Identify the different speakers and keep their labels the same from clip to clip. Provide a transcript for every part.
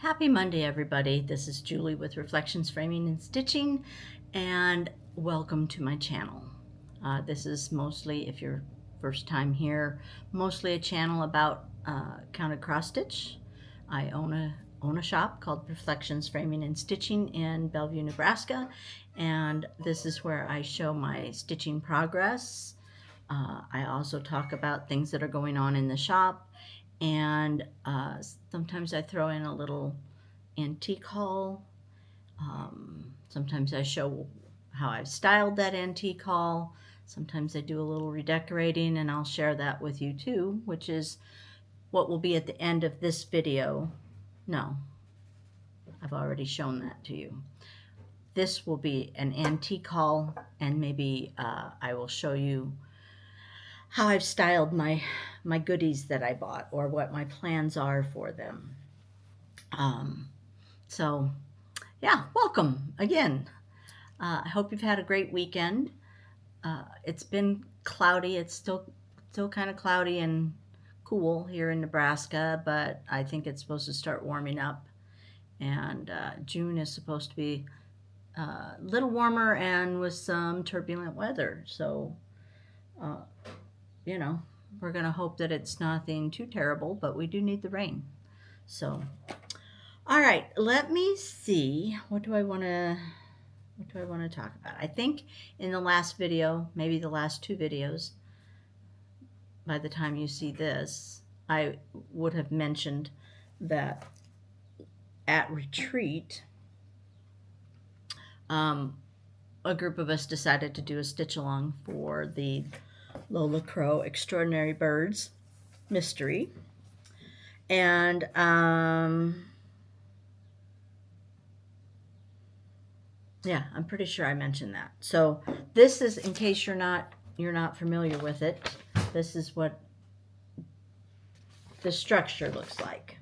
Speaker 1: Happy Monday, everybody. This is Julie with Reflections Framing and Stitching, and welcome to my channel. This is mostly, if you're first time here, mostly a channel about counted cross stitch. I own a shop called Reflections Framing and Stitching in Bellevue, Nebraska, and this is where I show my stitching progress. I also talk about things that are going on in the shop, and sometimes I throw in a little antique haul. Sometimes I show how I've styled that antique haul. Sometimes I do a little redecorating, and I'll share that with you too, which is what will be at the end of this video. No, I've already shown that to you. This will be an antique haul, and maybe I will show you how I've styled my goodies that I bought, or what my plans are for them. So yeah, welcome again. I hope you've had a great weekend. It's been cloudy. It's still kind of cloudy and cool here in Nebraska, but I think it's supposed to start warming up, and June is supposed to be a little warmer and with some turbulent weather. So you know, we're going to hope that it's nothing too terrible, but we do need the rain. So, all right, let me see. What do I want to talk about? I think in the last video, maybe the last two videos, by the time you see this, I would have mentioned that at retreat, a group of us decided to do a stitch along for the Lola Crow Extraordinary Birds mystery, and yeah, I'm pretty sure I mentioned that. So this is, in case you're not familiar with it, this is what the structure looks like.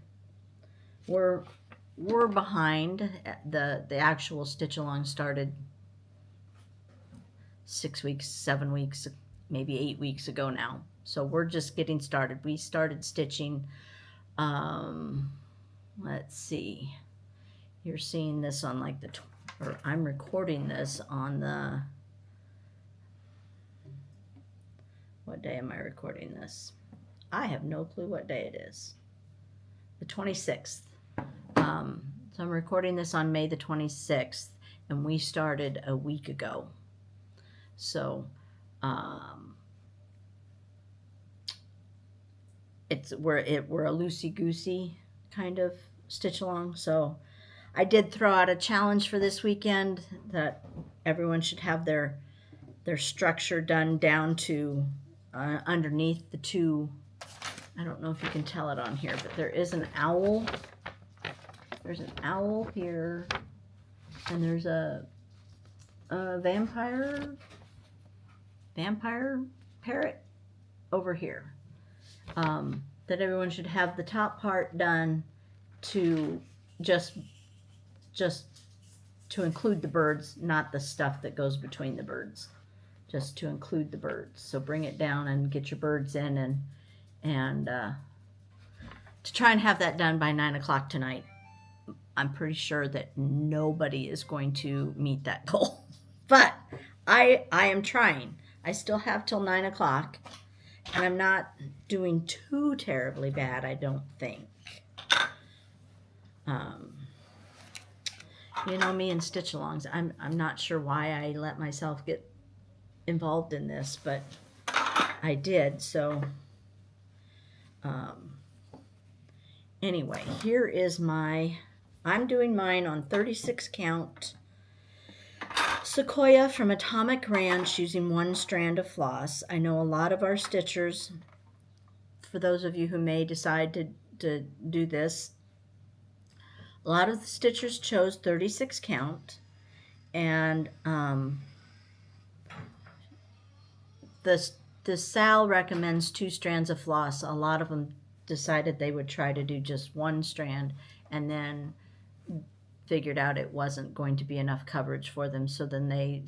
Speaker 1: We're behind. The actual stitch along started 6 weeks, 7 weeks, maybe 8 weeks ago now. So we're just getting started. We started stitching, let's see, you're seeing this on like or I'm recording this on the, what day am I recording this? I have no clue what day it is. The 26th. So I'm recording this on May the 26th, and we started a week ago. So we're a loosey-goosey kind of stitch along. So I did throw out a challenge for this weekend that everyone should have their structure done down to underneath the two. I don't know if you can tell it on here, but there is an owl. There's an owl here, and there's a vampire parrot over here. That everyone should have the top part done to just to include the birds, not the stuff that goes between the birds, just to include the birds. So bring it down and get your birds in, and to try and have that done by 9 o'clock tonight. I'm pretty sure that nobody is going to meet that goal, but I am trying. I still have till 9 o'clock, and I'm not doing too terribly bad, I don't think. You know me and stitch alongs. I'm not sure why I let myself get involved in this, but I did. So anyway, here is I'm doing mine on 36 count Sequoia from Atomic Ranch using one strand of floss. I know a lot of our stitchers, for those of you who may decide to do this, a lot of the stitchers chose 36 count, and the Sal recommends 2 strands of floss. A lot of them decided they would try to do just 1 strand, and then figured out it wasn't going to be enough coverage for them, so then they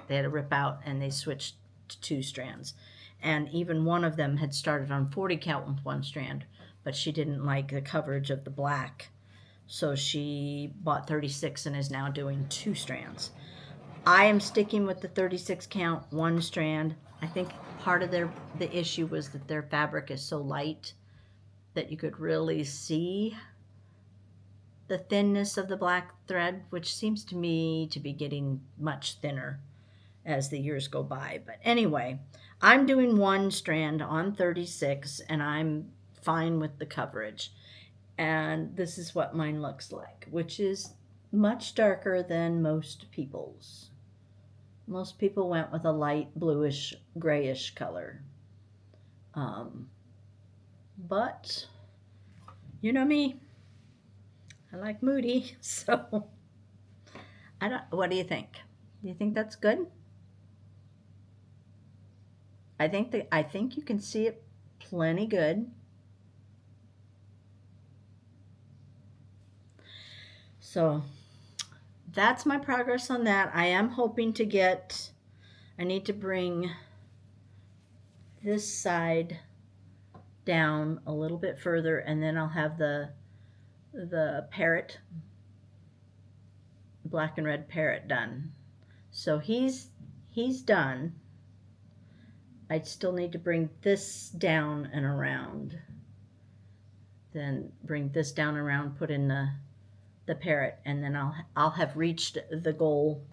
Speaker 1: had to rip out, and they switched to 2 strands. And even one of them had started on 40 count with 1 strand, but she didn't like the coverage of the black, So she bought 36 and is now doing 2 strands. I am sticking with the 36 count, 1 strand. I think part of the issue was that their fabric is so light that you could really see the thinness of the black thread, which seems to me to be getting much thinner as the years go by. But anyway, I'm doing 1 strand on 36 and I'm fine with the coverage. And this is what mine looks like, which is much darker than most people's. Most people went with a light bluish, grayish color. But you know me, I like moody, so what do you think? Do you think that's good? I think you can see it plenty good. So that's my progress on that. I am hoping to get, I need to bring this side down a little bit further, and then I'll have the parrot, black and red parrot done. So he's done. I still need to bring this down and around. Then bring this down around, put in the parrot, and then I'll have reached the goal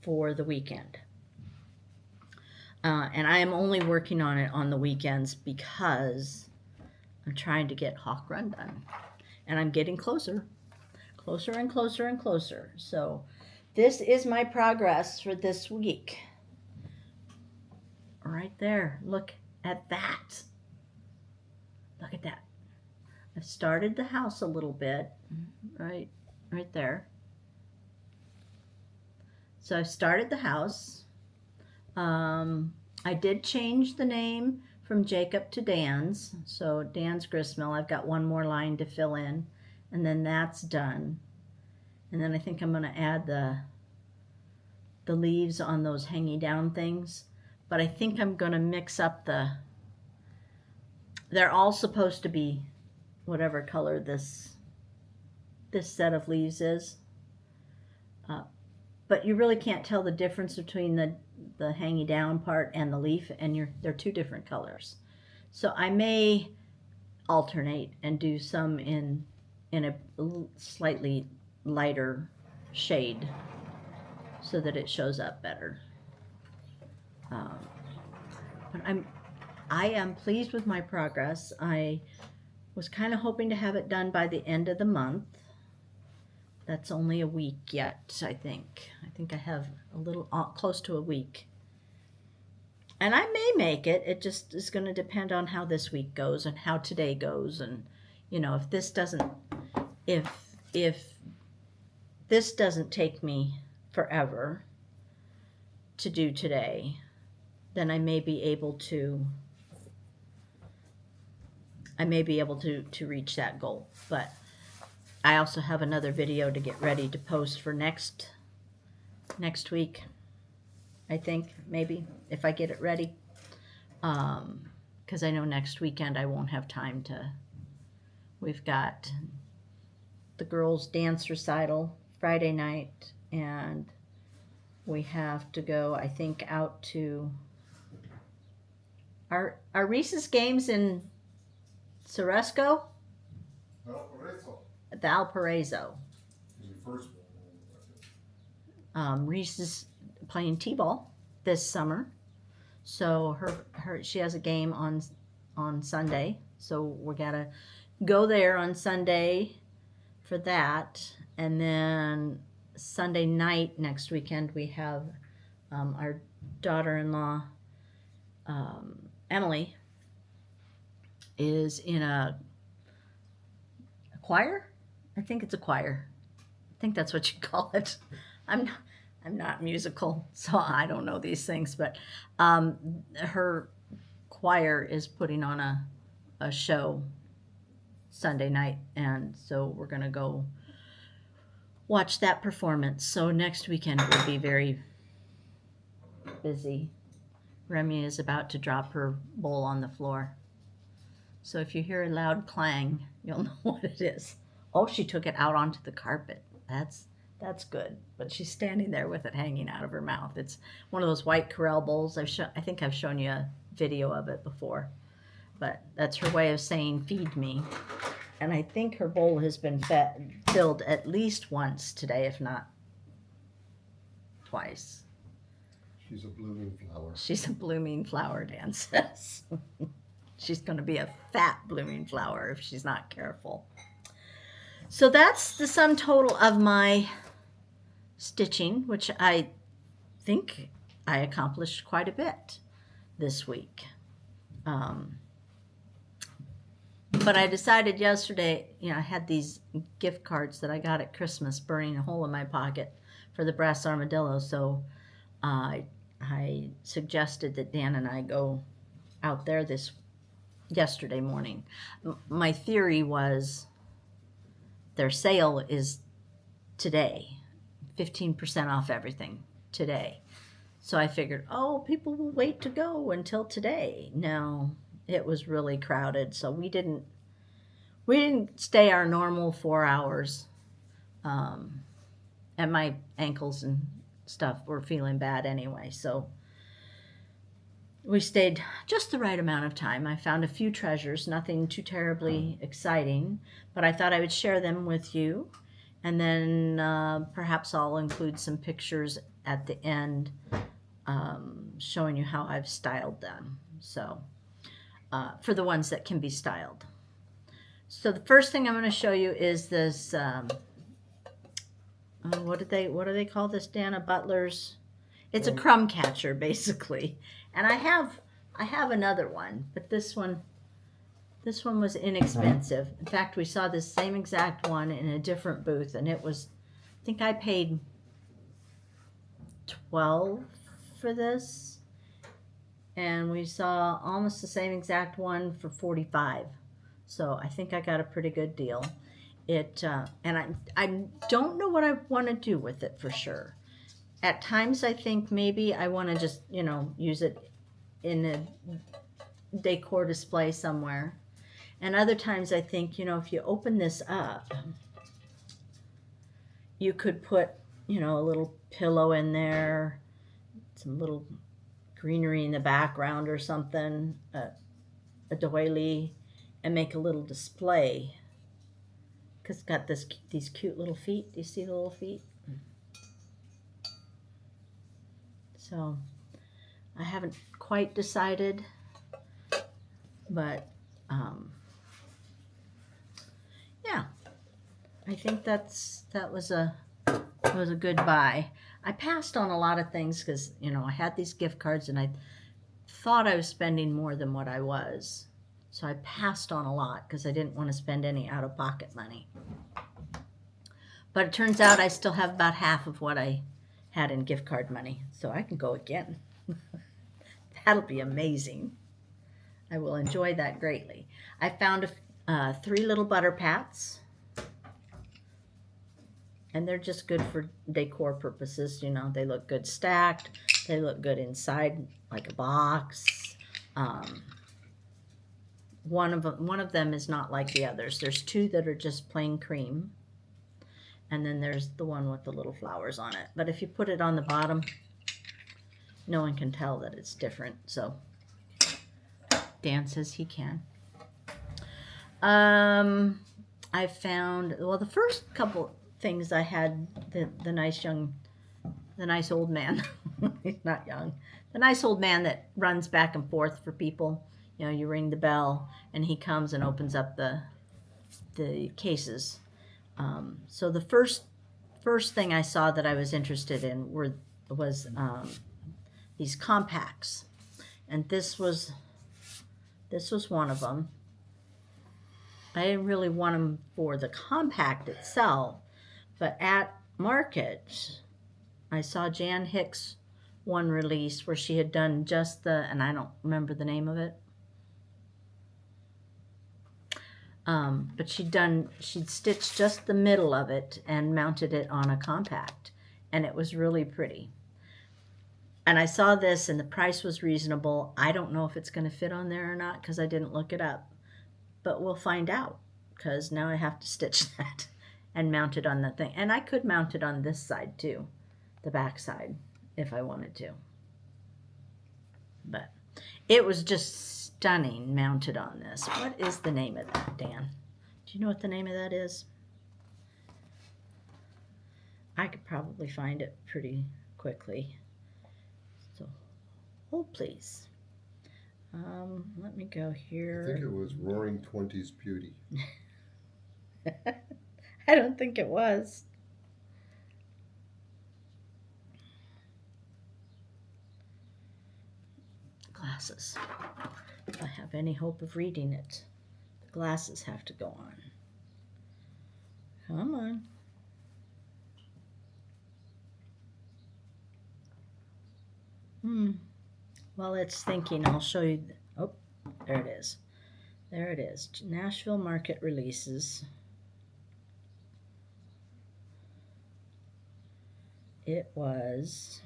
Speaker 1: for the weekend. And I am only working on it on the weekends because I'm trying to get Hawk Run done. And I'm getting closer and closer and closer. So this is my progress for this week. Right there. Look at that. Look at that. I've started the house a little bit. Right there. So I've started the house. I did change the name from Jacob to Dan's. So Dan's Gristmill. I've got one more line to fill in, and then that's done. And then I think I'm going to add the leaves on those hanging down things. But I think I'm going to mix up they're all supposed to be whatever color this set of leaves is. But you really can't tell the difference between the hanging down part and the leaf, and they're 2 different colors. So I may alternate and do some in a slightly lighter shade so that it shows up better. But I am pleased with my progress. I was kind of hoping to have it done by the end of the month. That's only a week yet, I think. I think I have a little close to a week. And I may make it. It just is going to depend on how this week goes and how today goes. And, you know, if this doesn't take me forever to do today, then I may be able to reach that goal. But I also have another video to get ready to post for next week. I think, maybe, if I get it ready. Because I know next weekend I won't have time to. We've got the girls' dance recital Friday night, and we have to go, I think, out to our Reese's games in Ceresco? Valparaiso. Reese is playing t-ball this summer, so she has a game on Sunday, so we gotta go there on Sunday for that. And then Sunday night next weekend we have our daughter-in-law Emily is in a choir. I think it's a choir. I think that's what you call it. I'm not musical, so I don't know these things, but her choir is putting on a show Sunday night, and so we're going to go watch that performance. So next weekend will be very busy. Remy is about to drop her bowl on the floor. So if you hear a loud clang, you'll know what it is. Oh, she took it out onto the carpet. That's good. But she's standing there with it hanging out of her mouth. It's one of those white Corelle bowls. I think I've shown you a video of it before. But that's her way of saying feed me. And I think her bowl has been filled at least once today, if not twice.
Speaker 2: She's a blooming flower.
Speaker 1: She's a blooming flower, Dan says. She's going to be a fat blooming flower if she's not careful. So that's the sum total of my stitching, which I think I accomplished quite a bit this week. But I decided yesterday, I had these gift cards that I got at Christmas burning a hole in my pocket for the brass armadillo. So I suggested that Dan and I go out there yesterday morning. My theory was their sale is today, 15% off everything today. So I figured, people will wait to go until today. No, it was really crowded, so we didn't stay our normal 4 hours. And my ankles and stuff were feeling bad anyway, so we stayed just the right amount of time. I found a few treasures, nothing too terribly exciting, but I thought I would share them with you, and then perhaps I'll include some pictures at the end showing you how I've styled them, so for the ones that can be styled. So the first thing I'm going to show you is this, what do they call this, Dana? Butler's. It's a crumb catcher, basically. And I have another one, but this one was inexpensive. In fact, we saw this same exact one in a different booth, and it was, I think I paid $12 for this, and we saw almost the same exact one for $45. So I think I got a pretty good deal. And I don't know what I want to do with it for sure. At times I think maybe I want to just, use it in a decor display somewhere. And other times I think, if you open this up, you could put, a little pillow in there, some little greenery in the background or something, a doily, and make a little display. Because it's got these cute little feet. Do you see the little feet? So I haven't quite decided, but yeah, I think that was a good buy. I passed on a lot of things because I had these gift cards and I thought I was spending more than what I was, so I passed on a lot because I didn't want to spend any out-of-pocket money. But it turns out I still have about half of what I had in gift card money, so I can go again. That'll be amazing. I will enjoy that greatly. I found 3 little butter pats, and they're just good for decor purposes. They look good stacked. They look good inside like a box. One of them is not like the others. There's 2 that are just plain cream, and then there's the one with the little flowers on it. But if you put it on the bottom, no one can tell that it's different. So Dan says he can. I found, the first couple things I had, the nice old man, he's not young, the nice old man that runs back and forth for people. You ring the bell and he comes and opens up the cases. So the first thing I saw that I was interested in was these compacts, and this was one of them. I didn't really want them for the compact itself, but at Market I saw Jan Hicks one release where she had done just and I don't remember the name of it, but she'd stitched just the middle of it and mounted it on a compact, and it was really pretty. And I saw this and the price was reasonable. I don't know if it's going to fit on there or not because I didn't look it up, but we'll find out because now I have to stitch that and mount it on the thing. And I could mount it on this side too, the back side, if I wanted to. But it was just stunning mounted on this. What is the name of that, Dan? Do you know what the name of that is? I could probably find it pretty quickly. So, hold please. Let me go here.
Speaker 2: I think it was Roaring Twenties Beauty.
Speaker 1: I don't think it was. Glasses. If I have any hope of reading it, the glasses have to go on. Come on. While it's thinking, I'll show you. Oh, there it is. There it is. Nashville Market Releases. It was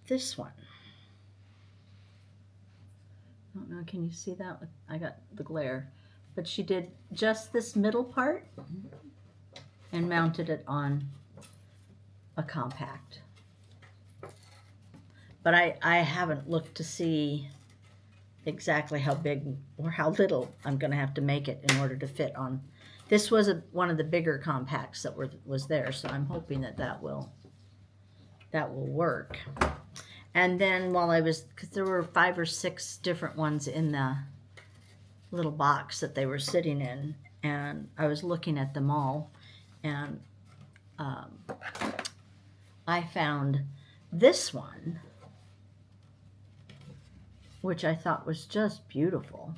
Speaker 1: this one. I don't know, can you see that? I got the glare. But she did just this middle part and mounted it on a compact. But I haven't looked to see exactly how big or how little I'm going to have to make it in order to fit on. This was one of the bigger compacts that was there, so I'm hoping that will work. And then while I was, because there were 5 or 6 different ones in the little box that they were sitting in, and I was looking at them all, and I found this one, which I thought was just beautiful.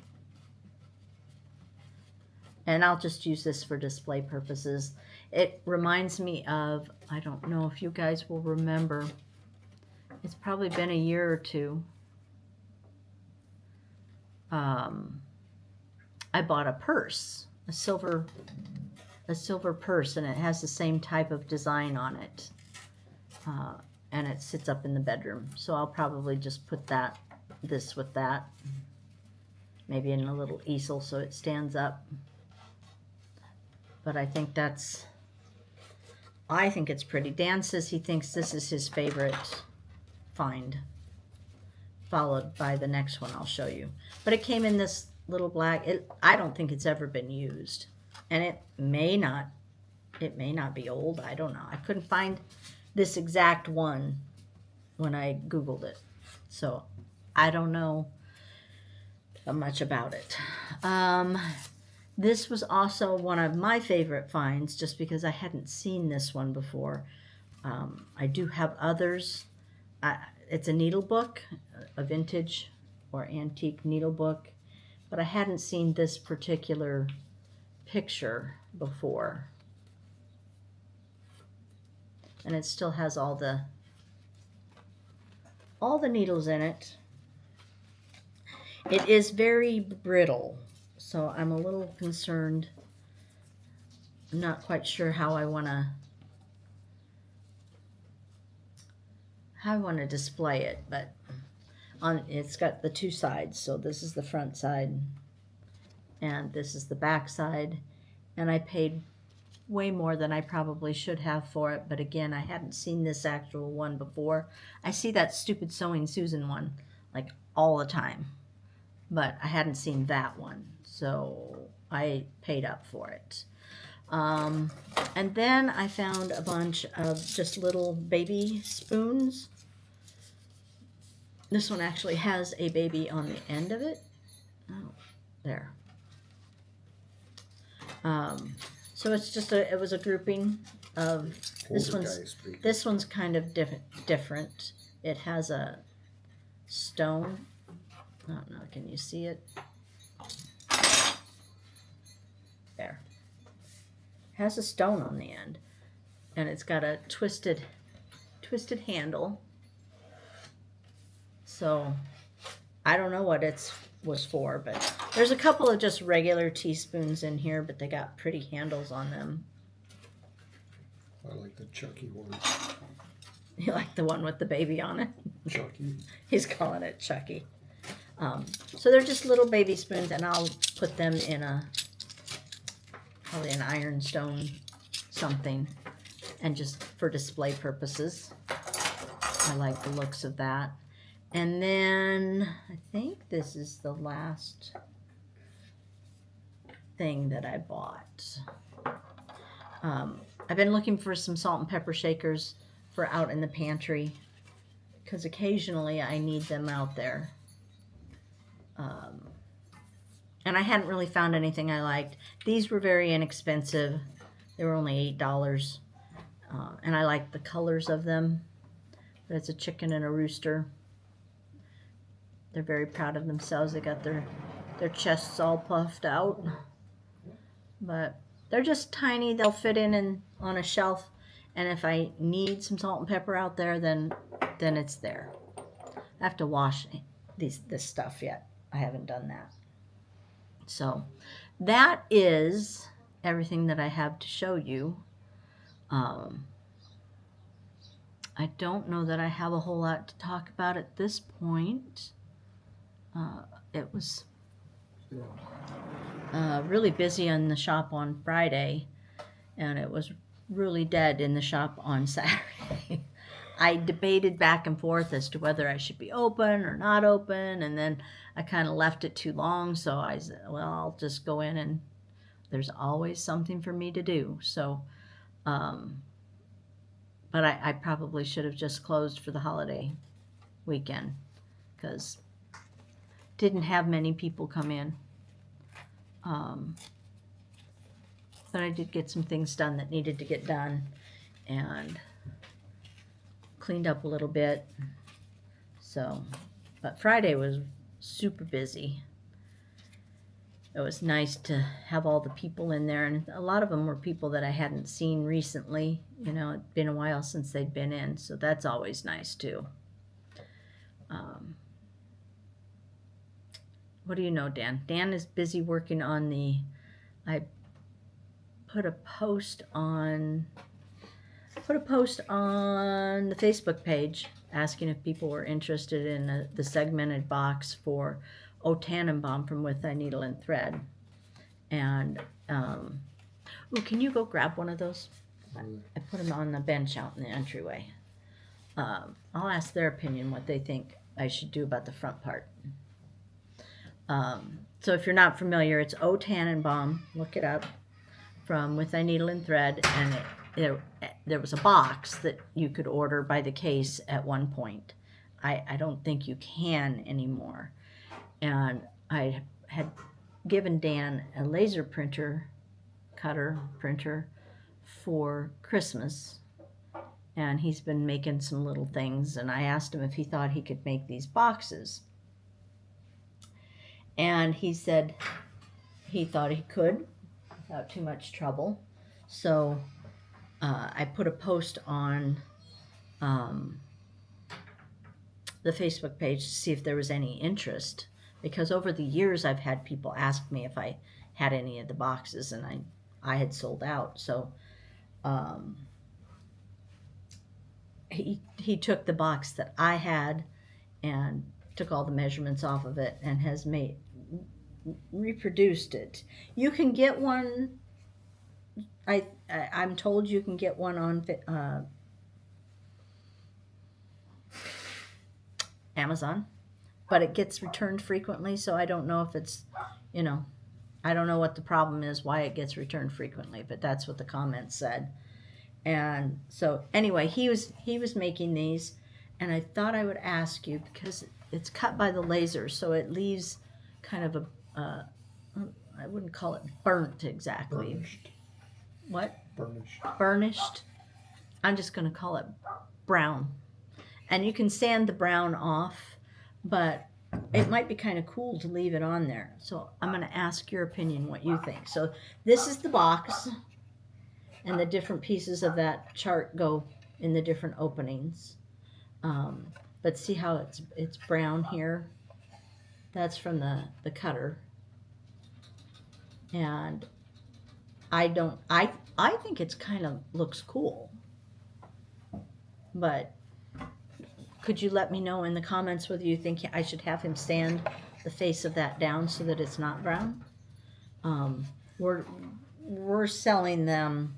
Speaker 1: And I'll just use this for display purposes. It reminds me of, I don't know if you guys will remember, it's probably been a year or two. I bought a purse, a silver purse, and it has the same type of design on it. And it sits up in the bedroom. So I'll probably just put this with that. Maybe in a little easel so it stands up. But I think it's pretty. Dan says he thinks this is his favorite find, followed by the next one I'll show you. But it came in this little black. I don't think it's ever been used, and it may not be old. I don't know. I couldn't find this exact one when I Googled it, so I don't know much about it. This was also one of my favorite finds, just because I hadn't seen this one before. I do have others. It's a needle book, a vintage or antique needle book, but I hadn't seen this particular picture before. And it still has all the needles in it. It is very brittle, so I'm a little concerned. I'm not quite sure how I want to display it, but it's got the 2 sides. So this is the front side and this is the back side, and I paid way more than I probably should have for it, but again, I hadn't seen this actual one before. I see that stupid Sewing Susan one like all the time, but I hadn't seen that one, so I paid up for it. And then I found a bunch of just little baby spoons. This one actually has a baby on the end of it. Oh, there. So it's just it was a grouping of this one's kind of different. It has a stone. I don't know, can you see it? There. It has a stone on the end, and it's got a twisted handle. So I don't know what it was for, but there's a couple of just regular teaspoons in here, but they got pretty handles on them.
Speaker 2: I like the chunky ones.
Speaker 1: You like the one with the baby on it?
Speaker 2: Chucky.
Speaker 1: He's calling it Chucky. So they're just little baby spoons, and I'll put them in probably an ironstone something, and just for display purposes. I like the looks of that. And then I think this is the last thing that I bought. I've been looking for some salt and pepper shakers for out in the pantry, because occasionally I need them out there. And I hadn't really found anything I liked. These were very inexpensive. They were only $8. And I like the colors of them. That's a chicken and a rooster. They're very proud of themselves. They got their chests all puffed out. But they're just tiny. They'll fit in on a shelf. And if I need some salt and pepper out there, then it's there. I have to wash this stuff yet. I haven't done that. So that is everything that I have to show you. I don't know that I have a whole lot to talk about at this point. It was really busy in the shop on Friday, and it was really dead in the shop on Saturday. I debated back and forth as to whether I should be open or not open, and then I kind of left it too long, so I said, well, I'll just go in, and there's always something for me to do. So, but I probably should have just closed for the holiday weekend, because didn't have many people come in. But I did get some things done that needed to get done, and cleaned up a little bit. So, but Friday was super busy. It was nice to have all the people in there, and a lot of them were people that I hadn't seen recently. You know, it'd been a while since they'd been in, so that's always nice too. What do you know, Dan? Dan is busy working on I put a post on the Facebook page asking if people were interested in the segmented box for O Tannenbaum from With Thy Needle and Thread. And, can you go grab one of those? I put them on the bench out in the entryway. I'll ask their opinion, what they think I should do about the front part. So if you're not familiar, it's O Tannenbaum, look it up, from With Thy Needle and Thread, and there was a box that you could order by the case at one point. I don't think you can anymore. And I had given Dan a laser printer for Christmas, and he's been making some little things, and I asked him if he thought he could make these boxes, and he said he thought he could without too much trouble. So I put a post on the Facebook page to see if there was any interest, because over the years I've had people ask me if I had any of the boxes, and I had sold out. So he took the box that I had and took all the measurements off of it and has reproduced it. You can get one. I'm told you can get one on Amazon, but it gets returned frequently, so I don't know if it's, I don't know what the problem is, why it gets returned frequently, but that's what the comments said. And so anyway, he was making these, and I thought I would ask you, because it's cut by the laser, so it leaves kind of I wouldn't call it burnt exactly.
Speaker 2: Burnished.
Speaker 1: What?
Speaker 2: Burnished.
Speaker 1: Burnished. I'm just going to call it brown. And you can sand the brown off, but it might be kind of cool to leave it on there. So I'm going to ask your opinion, what you think. So this is the box, and the different pieces of that chart go in the different openings. But see how it's brown here? That's from the cutter. And I think it's kind of looks cool. But could you let me know in the comments whether you think I should have him sand the face of that down so that it's not brown? We're selling them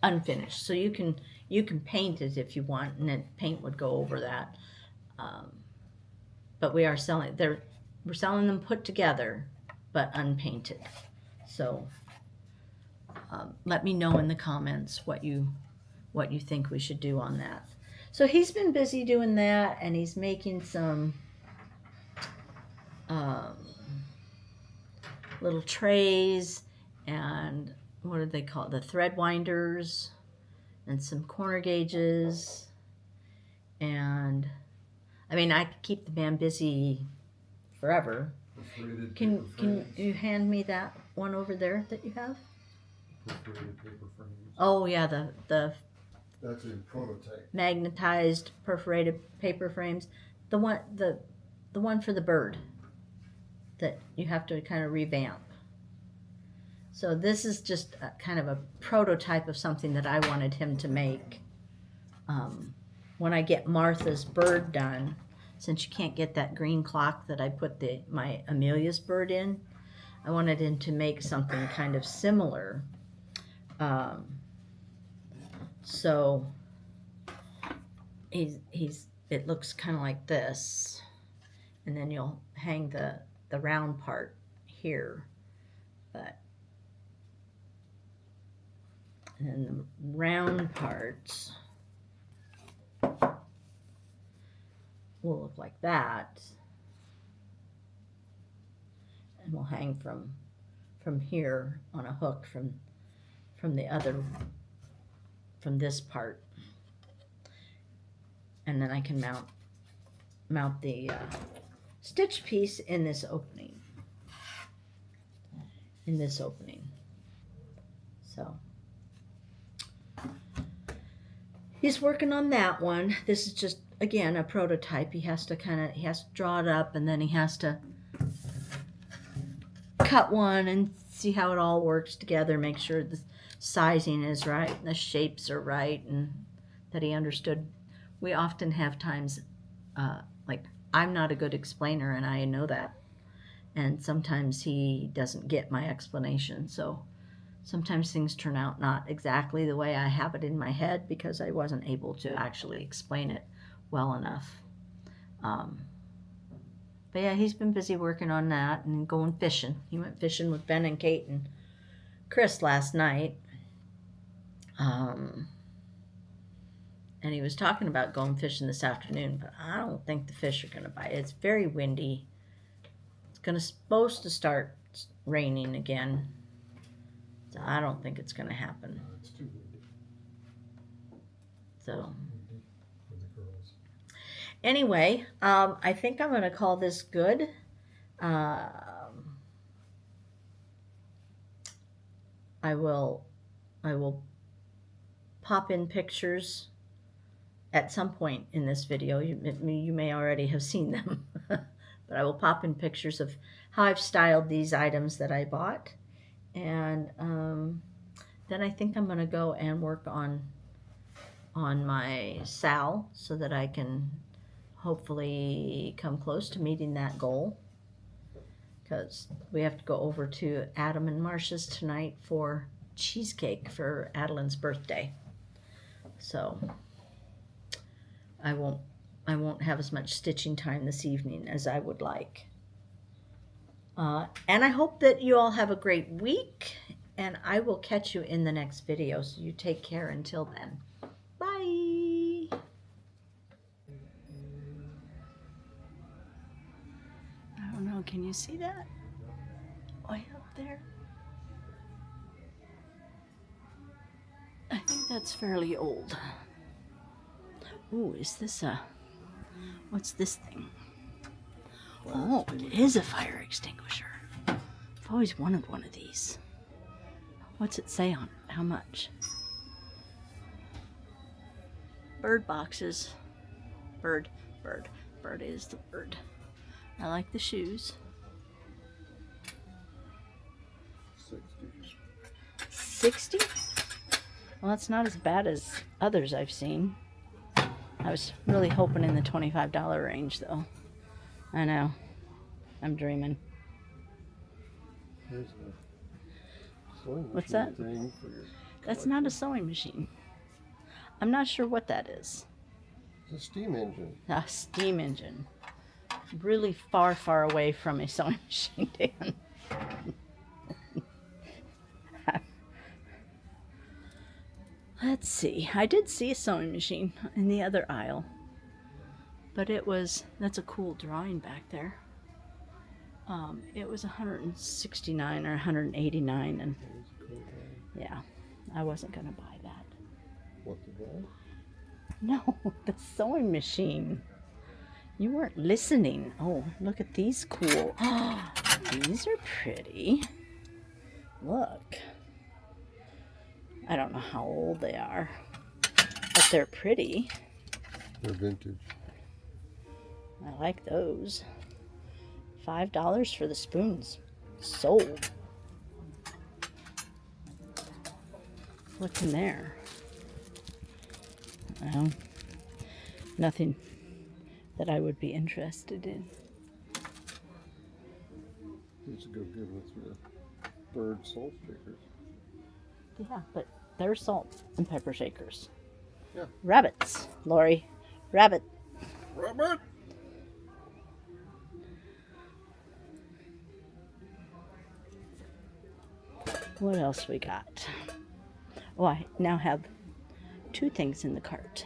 Speaker 1: unfinished, so you can paint it if you want, and then paint would go over that. But we're selling them put together, but unpainted. So let me know in the comments what you think we should do on that. So he's been busy doing that, and he's making some little trays, and what do they call it? The thread winders, and some corner gauges. And I mean, I could keep the man busy forever. Can you hand me that one over there that you have?
Speaker 2: Perforated paper frames.
Speaker 1: Oh yeah, the
Speaker 2: That's a prototype.
Speaker 1: Magnetized perforated paper frames. The one for the bird that you have to kind of revamp. So this is just kind of a prototype of something that I wanted him to make. When I get Martha's bird done, since you can't get that green clock that I put my Amelia's bird in, I wanted him to make something kind of similar. So it looks kind of like this, and then you'll hang the round part here, and then the round parts will look like that, and will hang from here on a hook from this part, and then I can mount the stitch piece in this opening. So he's working on that one. This is just, again, a prototype. He has to draw it up, and then he has to cut one and see how it all works together, make sure the sizing is right and the shapes are right, and that he understood. We often have times, like, I'm not a good explainer, and I know that, and sometimes he doesn't get my explanation, so sometimes things turn out not exactly the way I have it in my head because I wasn't able to actually explain it well enough. But yeah, he's been busy working on that and going fishing. He went fishing with Ben and Kate and Chris last night. And he was talking about going fishing this afternoon, but I don't think the fish are going to bite. It's very windy. It's supposed to start raining again. So I don't think it's going to happen.
Speaker 2: It's too windy.
Speaker 1: So
Speaker 2: For the girls.
Speaker 1: anyway, I think I'm going to call this good. I will pop in pictures at some point in this video. You may already have seen them, but I will pop in pictures of how I've styled these items that I bought. And then I think I'm going to go and work on my SAL so that I can hopefully come close to meeting that goal, because we have to go over to Adam and Marcia's tonight for cheesecake for Adeline's birthday. So I won't have as much stitching time this evening as I would like. And I hope that you all have a great week, and I will catch you in the next video. So you take care until then. Bye. I don't know, can you see that? Way up there? I think that's fairly old. Ooh, is this what's this thing? Oh, it is a fire extinguisher. I've always wanted one of these. What's it say on it? How much? Bird boxes. Bird is the bird. I like the shoes.
Speaker 2: 60.
Speaker 1: $60? Well, that's not as bad as others I've seen. I was really hoping in the $25 range, though. I know. I'm dreaming.
Speaker 2: There's a sewing
Speaker 1: What's
Speaker 2: machine
Speaker 1: that?
Speaker 2: thing for your
Speaker 1: That's not a sewing machine. I'm not sure what that is.
Speaker 2: It's a steam engine.
Speaker 1: A steam engine. Really far, far away from a sewing machine, Dan. Let's see. I did see a sewing machine in the other aisle. But that's a cool drawing back there. It was $169 or $189, and
Speaker 2: Cool.
Speaker 1: yeah, I wasn't gonna buy that.
Speaker 2: What the hell?
Speaker 1: No, the sewing machine. You weren't listening. Oh, look at these cool. These are pretty. Look. I don't know how old they are, but they're pretty.
Speaker 2: They're vintage.
Speaker 1: I like those. $5 for the spoons. Sold. What's in there? Well, nothing that I would be interested in.
Speaker 2: These would go good with your bird salt shakers.
Speaker 1: Yeah, but they're salt and pepper shakers.
Speaker 2: Yeah.
Speaker 1: Rabbits, Lori. Rabbit.
Speaker 2: Rabbit!
Speaker 1: What else we got? Oh, I now have 2 things in the cart.